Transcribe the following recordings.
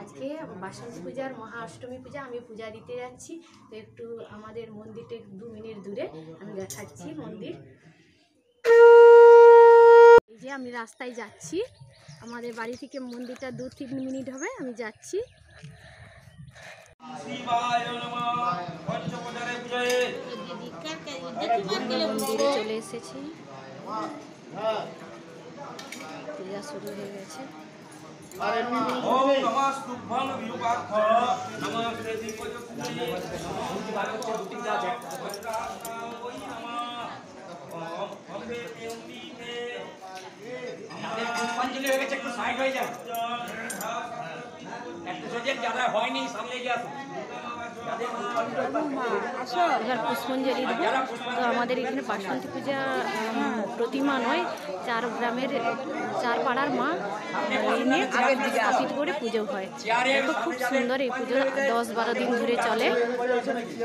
আজকে বাসন্তী পূজার মহা অষ্টমী পূজা, আমি পূজা দিতে যাচ্ছি। তো একটু আমাদের মন্দিরটা 2 মিনিট দূরে, আমি দেখাচ্ছি মন্দির। এই যে আমি রাস্তায় যাচ্ছি, আমাদের বাড়ি থেকে মন্দিরটা 2-3 মিনিট হবে, আমি যাচ্ছি। মন্দিরে চলে এসেছি, পূজা শুরু হয়ে গেছে। পুষ্পাঞ্জলি হয়ে গেছে, একটু সাইড হয়ে যান, একটু সোজা যারা হয়নি সামনে গিয়ে আসুন। এবার পুষ্পাঞ্জলি দেবো। তো আমাদের এখানে বাসন্তী পূজা প্রতিমা নয়, 4 গ্রামের 4 পাড়ার মা এনে স্থাপিত করে পুজো হয়। তো খুব সুন্দর এই পুজো 10-12 দিন ধরে চলে,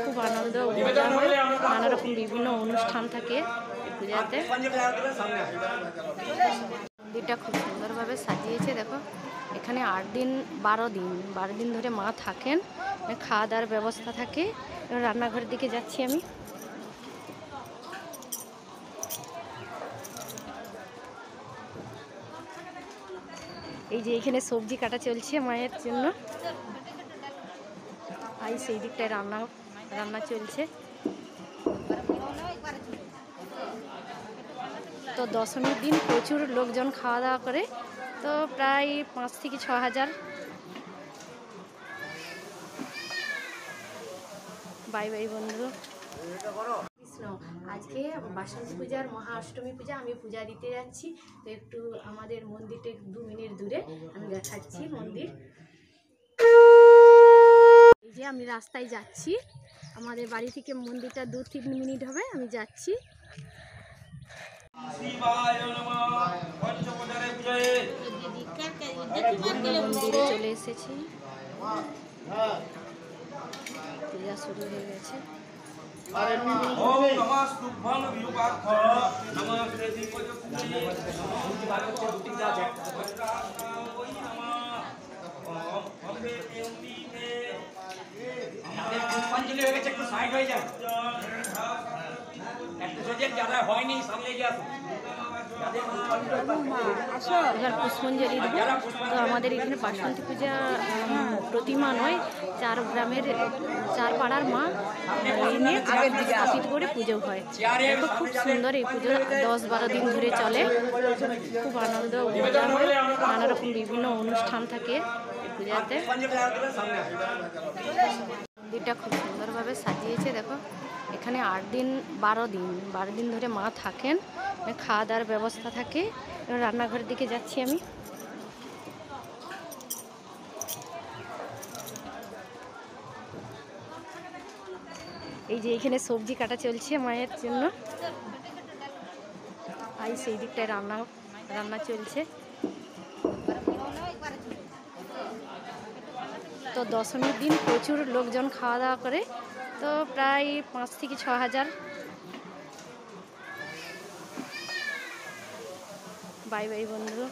খুব আনন্দ মজা হয়, নানা রকম বিভিন্ন অনুষ্ঠান থাকে এই পূজাতে। মন্দিরটা খুব সুন্দরভাবে সাজিয়েছে, দেখো এখানে 12 দিন ধরে মা থাকেন, খাওয়া দাওয়ার ব্যবস্থা থাকে। রান্নাঘরের দিকে যাচ্ছি আমি। এই যে এখানে সবজি কাটা চলছে মায়ের জন্য, আর সেই দিকটায় রান্না চলছে। তো দশমীর দিন প্রচুর লোকজন খাওয়া দাওয়া করে, তো প্রায় 5 থেকে 6 হাজার। বাই বাই বন্ধু। কৃষ্ণ, আজকে বাসন্তী পূজার মহা অষ্টমী পূজা, আমি পূজা দিতে যাচ্ছি। তো একটু আমাদের মন্দিরটা 2 মিনিট দূরে, আমি দেখাচ্ছি মন্দির। এই যে আমি রাস্তায় যাচ্ছি, আমাদের বাড়ি থেকে মন্দিরটা 2-3 মিনিট হবে, আমি যাচ্ছি। মন্দিরে চলে এসেছি, পূজা শুরু হয়ে গেছে। পুষ্পাঞ্জলি হয়ে গেছে, একটু সাইড হয়ে যান, একটু সোজা যারা হয়নি সামনে গিয়ে আসুন। এবার পুষ্পাঞ্জলি দেবো। তো আমাদের এখানে বাসন্তী পূজা প্রতিমা নয়, 4 গ্রামের 4 পাড়ার মা এনে স্থাপিত করে পুজো হয়। তো খুব সুন্দর এই পুজো 10-12 দিন ধরে চলে, খুব আনন্দ মজা হয়, নানা রকম বিভিন্ন অনুষ্ঠান থাকে এই পূজাতে। মন্দিরটা খুব সুন্দরভাবে সাজিয়েছে, দেখো এখানে 12 দিন ধরে মা থাকেন, খাওয়া দাওয়ার ব্যবস্থা থাকে। রান্নাঘরের দিকে যাচ্ছি আমি। এই যে এখানে সবজি কাটা চলছে মায়ের জন্য, আর সেই দিকটায় রান্না চলছে। তো দশমীর দিন প্রচুর লোকজন খাওয়া দাওয়া করে, তো প্রায় 5 থেকে 6 হাজার। বাই বাই বন্ধু।